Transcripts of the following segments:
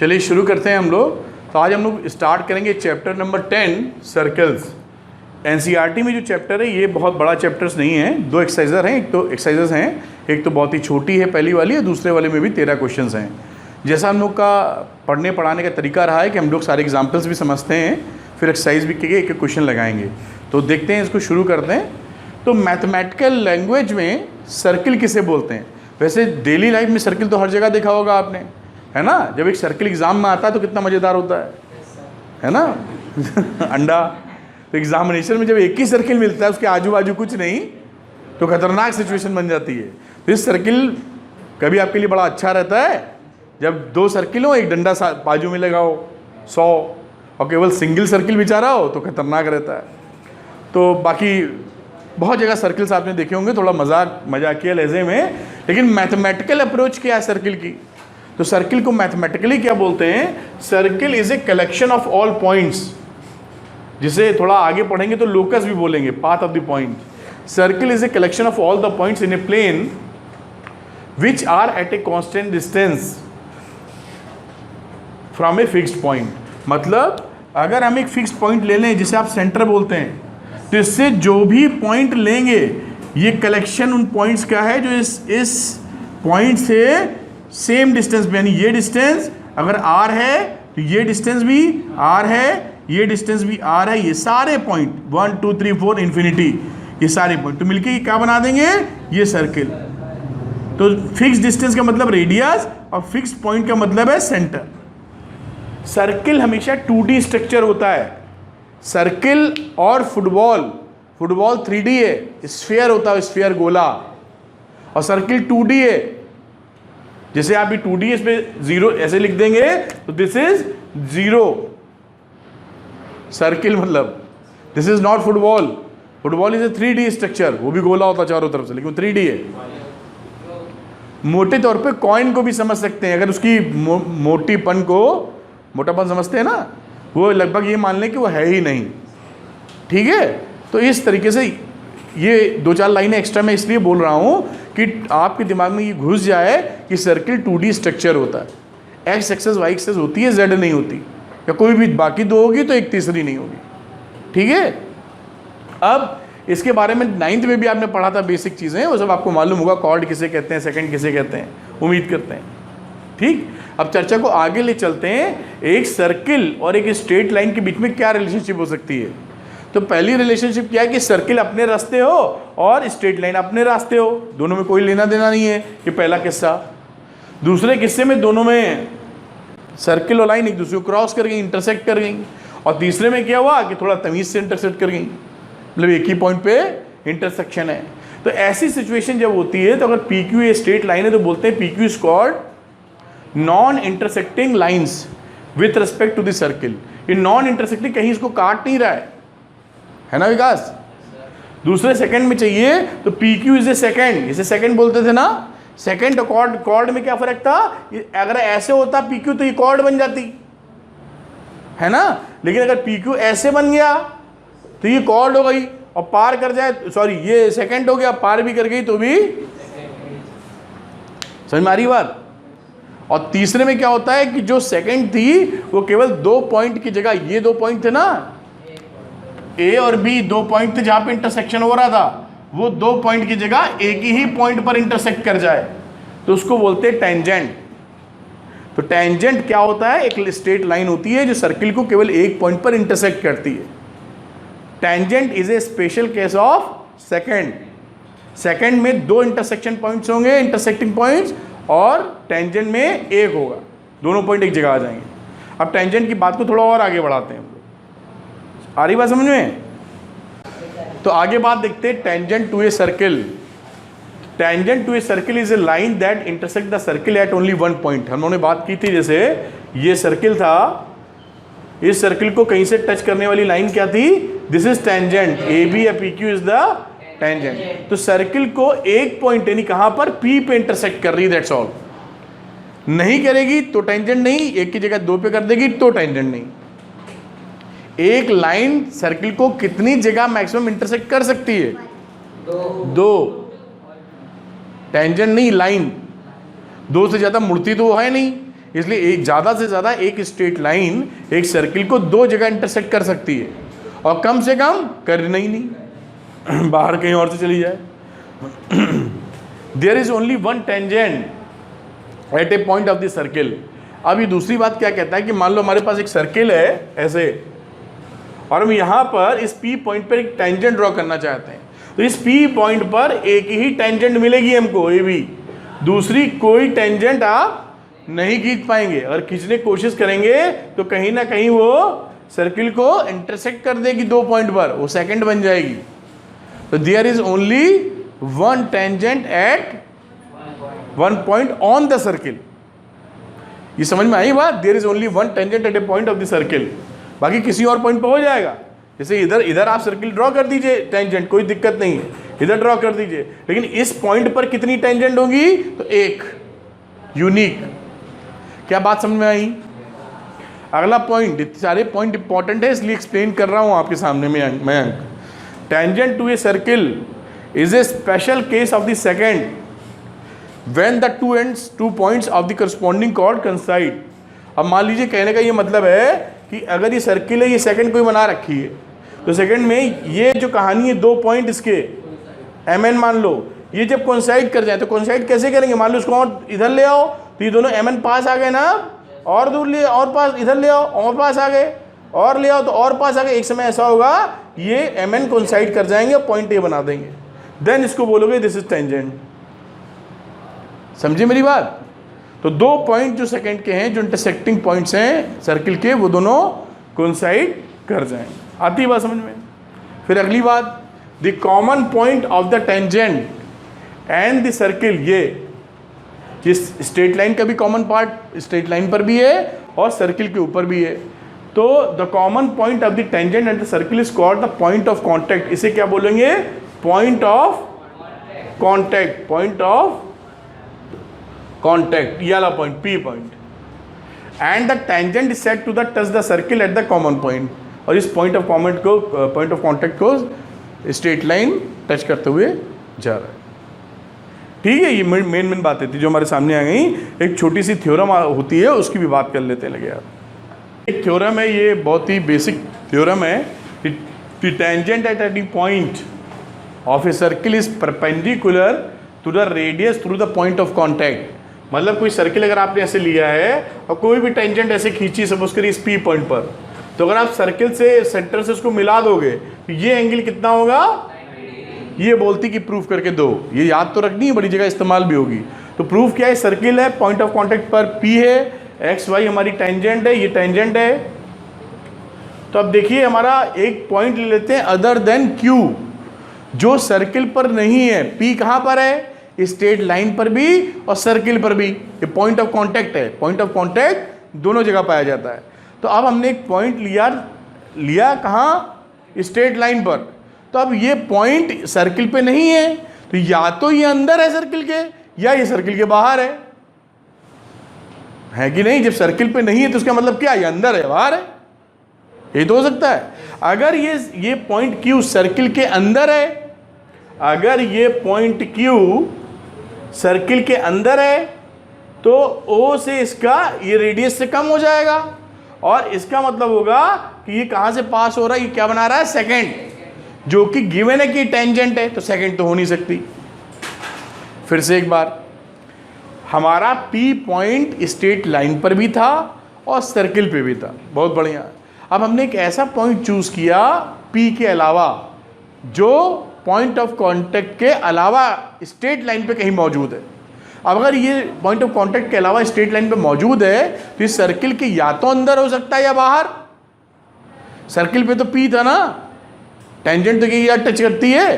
चलिए शुरू करते हैं हम लोग। तो आज हम लोग स्टार्ट करेंगे चैप्टर नंबर 10 सर्कल्स। एनसीईआरटी में जो चैप्टर है ये बहुत बड़ा चैप्टर्स नहीं है, 2 एक्सरसाइजेस हैं, एक तो बहुत ही छोटी है पहली वाली, और दूसरे वाले में भी 13 क्वेश्चंस हैं। जैसा हम लोग का पढ़ने पढ़ाने का तरीका रहा है कि हम लोग सारे एग्जाम्पल्स भी समझते हैं, फिर एक्सरसाइज भी करके एक एक क्वेश्चन लगाएंगे। तो देखते हैं, इसको शुरू करते हैं। तो मैथमेटिकल लैंग्वेज में सर्किल किसे बोलते हैं? वैसे डेली लाइफ में सर्किल तो हर जगह देखा होगा आपने, है ना? जब एक सर्किल एग्जाम में आता है तो कितना मज़ेदार होता है ना? अंडा। तो एग्जामिनेशन में जब एक ही सर्किल मिलता है, उसके आजू बाजू कुछ नहीं, तो खतरनाक सिचुएशन बन जाती है। तो इस सर्किल कभी आपके लिए बड़ा अच्छा रहता है जब 2 सर्किल हो, एक डंडा बाजू में लगा हो 100, और केवल सिंगल सर्किल बिचारा हो तो खतरनाक रहता है। तो बाकी बहुत जगह सर्किल्स आपने देखे होंगे, थोड़ा मजाकिया लहजे में, लेकिन मैथमेटिकल अप्रोच क्या है सर्किल की? तो सर्किल को मैथमेटिकली क्या बोलते हैं? Circle is a collection of all points, जिसे थोड़ा आगे पढ़ेंगे तो लोकस भी बोलेंगे, path of the point. Circle is a collection of all the points in a plane which are at a constant distance from a fixed point. मतलब अगर हम एक फिक्स्ड पॉइंट ले लें जिसे आप सेंटर बोलते हैं, तो इससे जो भी पॉइंट लेंगे, ये कलेक्शन उन पॉइंट्स का है जो इस पॉइंट से सेम डिस्टेंस पे, यानी ये डिस्टेंस अगर r है तो ये डिस्टेंस भी r है, ये डिस्टेंस भी r है, ये सारे पॉइंट 1 2 3 4 इन्फिनिटी, ये सारे पॉइंट तो मिलके क्या बना देंगे? ये सर्किल। तो फिक्स डिस्टेंस का मतलब रेडियस और फिक्स पॉइंट का मतलब है सेंटर। सर्किल हमेशा 2D स्ट्रक्चर होता है। सर्किल और फुटबॉल 3D है, स्फीयर होता है, स्फीयर गोला, और सर्किल 2D है। जैसे आप भी 2D इस पे 0 ऐसे लिख देंगे तो दिस इज 0 सर्किल, मतलब this is not football. Football is a 3D structure, वो भी गोला होता चारों तरफ से, लेकिन 3D है। मोटे तौर पे कॉइन को भी समझ सकते हैं, अगर उसकी मोटापन समझते हैं ना, वो लगभग ये मान लें कि वो है ही नहीं, ठीक है? तो इस तरीके से ये 2-4 लाइनें एक्स्ट्रा मैं इसलिए बोल रहा हूँ कि आपके दिमाग में ये घुस जाए कि सर्किल 2D स्ट्रक्चर होता है। एक्स एक्सेस वाई एक्सेस होती है, जेड नहीं होती, या कोई भी बाकी 2 होगी तो एक तीसरी नहीं होगी, ठीक है? अब इसके बारे में 9th में भी आपने पढ़ा था, बेसिक चीज़ें, वो सब आपको मालूम होगा। कॉर्ड किसे कहते हैं, सेकंड किसे कहते हैं, उम्मीद करते हैं, ठीक? अब चर्चा को आगे ले चलते हैं। एक सर्किल और एक स्ट्रेट लाइन के बीच में क्या रिलेशनशिप हो सकती है? तो पहली रिलेशनशिप क्या है कि सर्किल अपने रास्ते हो और स्ट्रेट लाइन अपने रास्ते हो, दोनों में कोई लेना देना नहीं है, ये पहला किस्सा। दूसरे किस्से में दोनों में सर्किल और लाइन एक दूसरे को क्रॉस कर गई, इंटरसेक्ट कर गई। और तीसरे में क्या हुआ कि थोड़ा तमीज़ से इंटरसेक्ट कर गई, मतलब एक ही पॉइंट पे इंटरसेक्शन है। तो ऐसी सिचुएशन जब होती है, तो अगर P Q a straight line है तो बोलते हैं P Q is called non intersecting lines with respect to the circle. ये नॉन इंटरसेक्टिंग, कहीं इसको काट नहीं रहा है ना विकास? दूसरे सेकंड में चाहिए तो P Q is a second, इसे सेकंड बोलते थे ना। सेकंड कॉर्ड में क्या फर्क था? अगर ऐसे होता पी क्यू तो ये कॉर्ड बन जाती, है ना? लेकिन अगर पी क्यू ऐसे बन गया तो ये कॉर्ड हो गई, और पार कर जाए, सॉरी ये सेकंड हो गया, पार भी कर गई तो भी, समझ में आ रही बात? और तीसरे में क्या होता है कि जो सेकंड थी वो केवल 2 पॉइंट की जगह, ये 2 पॉइंट थे ना, ए और बी 2 पॉइंट थे जहां पे इंटरसेक्शन हो रहा था, वो 2 पॉइंट की जगह एक ही पॉइंट पर इंटरसेक्ट कर जाए तो उसको बोलते हैं टेंजेंट। तो टेंजेंट क्या होता है? एक स्ट्रेट लाइन होती है जो सर्किल को केवल एक पॉइंट पर इंटरसेक्ट करती है। Tangent is a special case of second. Second में 2 इंटरसेक्शन पॉइंट्स होंगे, इंटरसेक्टिंग पॉइंट्स, और टेंजेंट में एक होगा, दोनों पॉइंट एक जगह आ जाएंगे। अब टेंजेंट की बात को थोड़ा और आगे बढ़ाते हैं, आ रही बात समझ में? तो आगे बात देखते हैं tangent to a circle. Tangent to a circle is a line that intersect the circle at only 1 point. हमने बात की थी, जैसे ये सर्किल था, इस सर्किल को कहीं से टच करने वाली लाइन क्या थी? This is tangent, A B या P Q is the tangent. तो सर्किल को एक पॉइंट यानी कहां पर? पी पे इंटरसेक्ट कर रही है, दैट्स ऑल। नहीं करेगी तो टेंजेंट नहीं, एक की जगह 2 पे कर देगी तो टेंजेंट नहीं। एक लाइन सर्किल को कितनी जगह मैक्सिमम इंटरसेक्ट कर सकती है? 2। टेंजेंट नहीं, लाइन। 2 से ज़्यादा मुड़ती तो वो है नहीं, इसलिए एक ज़्यादा से ज़्यादा एक स्ट्रेट लाइन एक सर्किल को दो जगह इंटरसेक्ट कर सकती है, और कम से कम करना ही नहीं, बाहर कहीं और से चली जाए। There is only one tangent at a point of the circle. अब ये दूसरी बात क्या कहता है कि मान लो हमारे पास एक सर्किल है ऐसे, और हम यहाँ पर इस P पॉइंट पर एक टेंजेंट ड्रॉ करना चाहते हैं, तो इस P पॉइंट पर एक ही टेंजेंट मिलेगी हमको, ए बी, दूसरी कोई टेंजेंट आप नहीं खींच पाएंगे। अगर खींचने की कोशिश करेंगे तो कहीं ना कहीं वो सर्किल को इंटरसेक्ट कर देगी दो पॉइंट पर, वो सेकंड बन जाएगी। तो there is only one tangent at one point on the circle. ये समझ में आई बात? There is only one tangent at a point of the circle, बाकी किसी और पॉइंट पर हो जाएगा। जैसे इधर आप सर्किल ड्रॉ कर दीजिए टेंजेंट, कोई दिक्कत नहीं है, इधर ड्रॉ कर दीजिए, लेकिन इस पॉइंट पर कितनी टेंजेंट होगी? तो एक, यूनिक। क्या बात समझ में आई? अगला पॉइंट, इतने सारे पॉइंट इंपॉर्टेंट है इसलिए एक्सप्लेन कर रहा हूं आपके सामने में Mayank. Tangent to a circle is a special case of the secant when the two points of the corresponding chord coincide. अब मान लीजिए कहने का ये मतलब है कि अगर ये सर्किल है, ये सेकंड कोई बना रखी है, तो सेकंड में ये जो कहानी है दो पॉइंट इसके mn मान लो, ये जब कोइंसाइड कर जाए तो कोइंसाइड कैसे करेंगे? मान लो इसको और इधर ले आओ तो ये दोनों mn पास आ गए ना, और दूर ले और पास, इधर ले आओ और पास आ गए, और ले आओ तो और पास आ गए। एक समय ऐसा होगा ये mn कोइंसाइड कर जाएंगे और पॉइंट ए बना देंगे, देन इसको बोलोगे दिस इज टेंजेंट। समझे मेरी बात? तो दो पॉइंट जो सेकंड के हैं, जो इंटरसेक्टिंग पॉइंट्स हैं सर्किल के, वो दोनों कोइंसाइड कर जाएंगे। आती है बात समझ में? फिर अगली बात, the common point of the tangent and the circle, ये स्ट्रेट लाइन का भी कॉमन पार्ट स्ट्रेट लाइन पर भी है और सर्किल के ऊपर भी है। तो the common point of the tangent and the circle is called the point of contact. इसे क्या बोलेंगे? Point of contact, point of contact, ये वाला point P point. And the tangent is set to the touch the circle at the common point, और इस point of point of contact को straight line touch करते हुए जा रहा है। ठीक है, ये मेन बातें थी जो हमारे सामने आ गई। एक छोटी सी थ्योरम होती है, उसकी भी बात कर लेते हैं लगे यार। एक थ्योरम है, ये बहुत ही बेसिक थ्योरम है। The tangent at any point of a circle is perpendicular to the radius through the point of contact. मतलब कोई सर्किल अगर आपने ऐसे लिया है और कोई भी टेंजेंट ऐसे खींची सपोज करिए इस P पॉइंट पर, तो अगर आप सर्किल से सेंटर से उसको मिला दोगे तो ये एंगल कितना होगा? ये बोलती कि प्रूफ करके दो, ये याद तो रखनी है, बड़ी जगह इस्तेमाल भी होगी। तो प्रूफ क्या है? सर्किल है, पॉइंट ऑफ कॉन्टैक्ट पर P है, एक्स वाई हमारी टेंजेंट है, ये टेंजेंट है। तो अब देखिए हमारा एक पॉइंट ले लेते हैं अदर देन Q, जो सर्किल पर नहीं है। P कहाँ पर है? स्ट्रेट लाइन पर भी और सर्किल पर भी। ये पॉइंट ऑफ कॉन्टैक्ट है, पॉइंट ऑफ कॉन्टैक्ट दोनों जगह पाया जाता है। तो अब हमने एक पॉइंट लिया कहाँ? स्ट्रेट लाइन पर। तो अब ये पॉइंट सर्किल पे नहीं है, तो या तो ये अंदर है सर्किल के, या ये सर्किल के बाहर है कि नहीं? जब सर्किल पे नहीं है तो उसका मतलब क्या? ये अंदर है, बाहर है, ये तो हो सकता है। अगर ये पॉइंट Q सर्किल के अंदर है, अगर ये पॉइंट Q सर्किल के अंदर है तो O से इसका ये रेडियस से कम हो जाएगा, और इसका मतलब होगा कि ये कहाँ से पास हो रहा है? ये क्या बना रहा है? सेकंड, जो कि गिवन है कि टेंजेंट है, तो सेकंड तो हो नहीं सकती। फिर से एक बार, हमारा P पॉइंट स्ट्रेट लाइन पर भी था और सर्किल पे भी था, बहुत बढ़िया। अब हमने एक ऐसा पॉइंट चूज किया P के अलावा, जो पॉइंट ऑफ कांटेक्ट के अलावा स्ट्रेट लाइन पे कहीं मौजूद है। अब अगर ये पॉइंट ऑफ कांटेक्ट के अलावा स्ट्रेट लाइन पे मौजूद है तो इस सर्किल के या तो अंदर हो सकता है या बाहर। सर्किल पे तो P था ना, टेंजेंट तो ये टच करती है,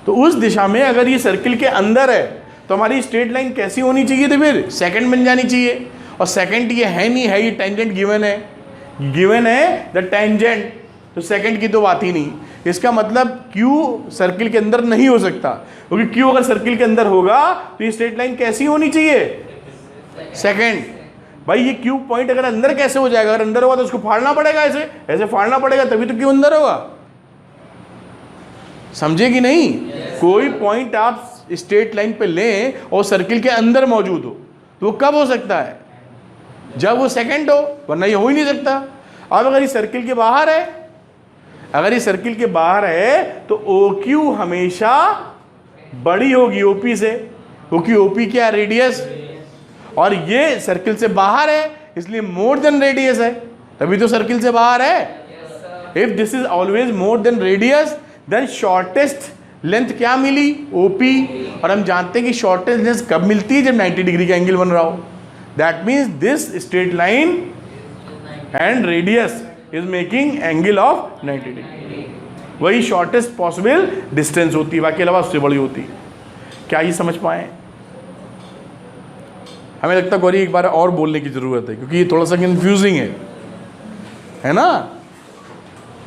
तो उस दिशा में अगर ये सर्किल के अंदर है तो हमारी स्ट्रेट लाइन कैसी होनी चाहिए? तो फिर सेकंड बन जानी चाहिए, और सेकंड ये है नहीं है, ये टेंजेंट गिवन है द टेंजेंट, तो सेकंड की तो बात ही नहीं। इसका मतलब Q सर्किल के अंदर नहीं हो सकता, क्योंकि Q अगर सर्किल के अंदर होगा तो ये स्ट्रेट लाइन कैसी होनी चाहिए? सेकंड। भाई ये Q पॉइंट अगर अंदर कैसे हो जाएगा? अगर अंदर होगा तो उसको फाड़ना पड़ेगा, ऐसे फाड़ना पड़ेगा, तभी तो Q अंदर होगा। समझे कि नहीं? कोई पॉइंट आप स्ट्रेट लाइन पे लें और सर्किल के अंदर मौजूद हो तो वो कब हो सकता है? जब वो सेकंड हो, वरना ये हो ही नहीं सकता। अब अगर ये सर्किल के बाहर है, अगर ये सर्किल के बाहर है तो OQ हमेशा बड़ी होगी OP से, क्योंकि OP क्या है, रेडियस, और ये सर्किल से बाहर है इसलिए मोर देन रेडियस है, तभी तो सर्किल से बाहर है। If this is always more than radius then shortest length क्या मिली, OP, और हम जानते हैं कि शॉर्टेस्ट लेंथ कब मिलती है, जब 90 डिग्री का एंगल बन रहा हो। That means this straight line and radius is making angle of 90 degree, वही शॉर्टेस्ट पॉसिबल डिस्टेंस होती है, बाकी अलावा उससे बड़ी होती है। क्या ये समझ पाए? हमें लगता है गौरी एक बार और बोलने की ज़रूरत है, क्योंकि ये थोड़ा सा कंफ्यूजिंग है ना।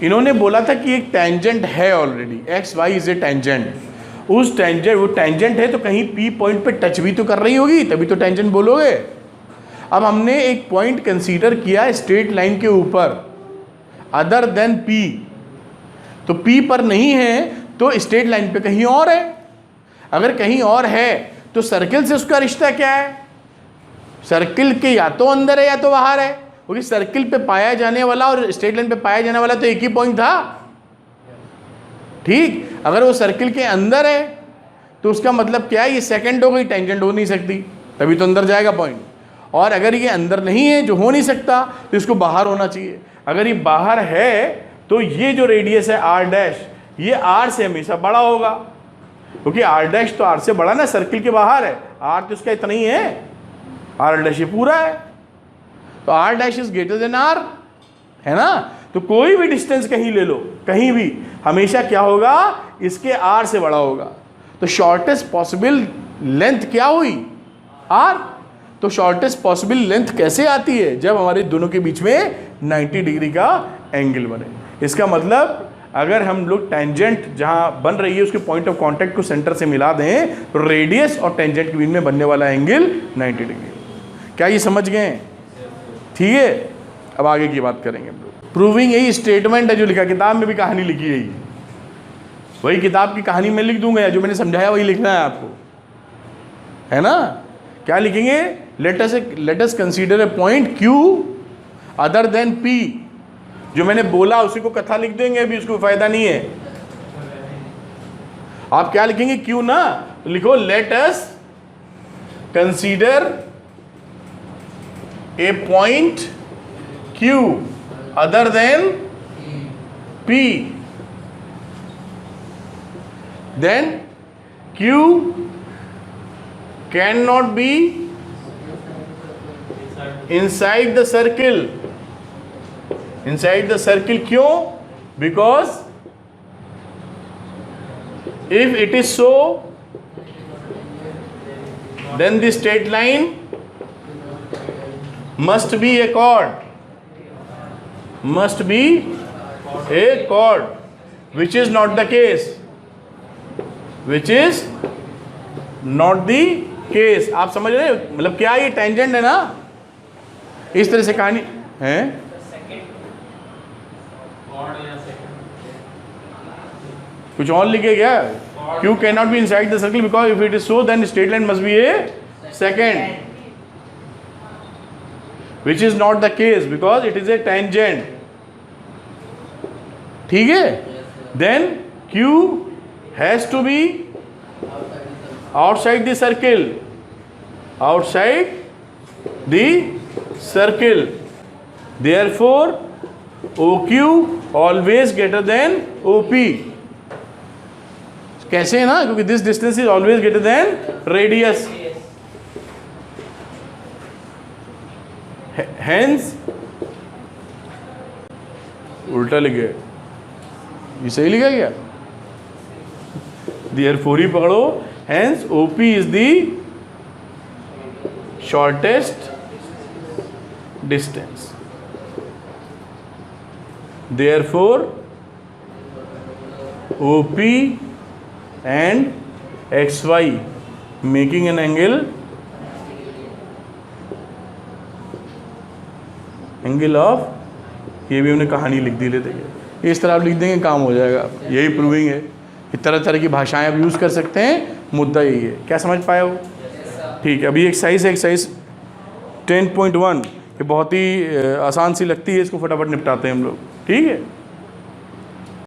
इन्होंने बोला था कि एक टेंजेंट है already, XY is a tangent. उस टेंजेंट, वो टेंजेंट है तो कहीं P पॉइंट पे टच भी तो कर रही होगी, तभी तो टेंजेंट बोलोगे। अब हमने एक पॉइंट कंसीडर किया स्ट्रेट लाइन के ऊपर अदर देन P, तो P पर नहीं है तो स्ट्रेट लाइन पे कहीं और है। अगर कहीं और है तो सर्किल से उसका रिश्ता क्या है, सर्किल के या तो अंदर है या तो बाहर है, क्योंकि सर्किल पे पाया जाने वाला और स्ट्रेट लाइन पे पाया जाने वाला तो एक ही पॉइंट था। ठीक, अगर वो सर्किल के अंदर है तो उसका मतलब क्या है, ये सेकंड हो गई, टेंजेंट हो नहीं सकती, तभी तो अंदर जाएगा पॉइंट। और अगर ये अंदर नहीं है, जो हो नहीं सकता, तो इसको बाहर होना चाहिए। अगर ये बाहर है तो ये जो रेडियस है R', ये R से हमेशा बड़ा होगा, क्योंकि R' तो R से बड़ा ना, सर्किल के बाहर है, R तो उसका इतना ही है, R' ये पूरा है, तो R' is greater than R, है ना। तो कोई भी डिस्टेंस कहीं ले लो, कहीं भी, हमेशा क्या होगा, इसके R से बड़ा होगा। तो शॉर्टेस्ट पॉसिबल लेंथ क्या हुई, R। तो शॉर्टेस्ट पॉसिबल लेंथ कैसे आती है, जब हमारे दोनों के बीच में 90 डिग्री का एंगल बने। इसका मतलब अगर हम लोग टेंजेंट जहाँ बन रही है उसके पॉइंट ऑफ कांटेक्ट को सेंटर से मिला दें तो रेडियस और टेंजेंट के बीच में बनने वाला एंगल 90 डिग्री। क्या ये समझ गए? ठीक है, अब आगे की बात करेंगे। प्रूविंग यही स्टेटमेंट है जो लिखा, किताब में भी कहानी लिखी है, वही किताब की कहानी मैं लिख दूंगा, जो मैंने समझाया वही लिखना है आपको, है ना। क्या लिखेंगे, let us consider a point Q other than P। जो मैंने बोला उसी को कथा लिख देंगे, अभी उसको फायदा नहीं है। आप क्या लिखेंगे, Q ना, तो लिखो let us consider a point Q other than P, then Q cannot be inside the circle. Inside the circle क्यों? Because if it is so, then the straight line must be a chord. Must be a chord, which is not the case. Which is not the case. आप समझ रहे हैं, मतलब क्या ये tangent है ना, इस तरह से कहानी है। कुछ और लिखे क्या, Q cannot be inside the circle because if it is so then straight line must be a second, which is not the case because it is a tangent. ठीक है, then Q has to be outside the circle, outside the circle. Therefore OQ always greater than OP. कैसे है ना, क्योंकि this distance is always greater than radius, hence उल्टा लिखे, ये सही लिखा क्या, Therefore ही पकड़ो, hence OP is the shortest distance. Therefore OP and XY making an angle of, ये भी हमने कहानी लिख दी, लेते हैं इस तरह आप लिख देंगे, काम हो जाएगा। यही प्रूविंग है कि तरह तरह की भाषाएं आप यूज़ कर सकते हैं, मुद्दा यही है। क्या समझ पाए हो? ठीक है, अभी एक्सरसाइज 10.1 ये बहुत ही आसान सी लगती है, इसको फटाफट निपटाते हैं हम लोग। ठीक है।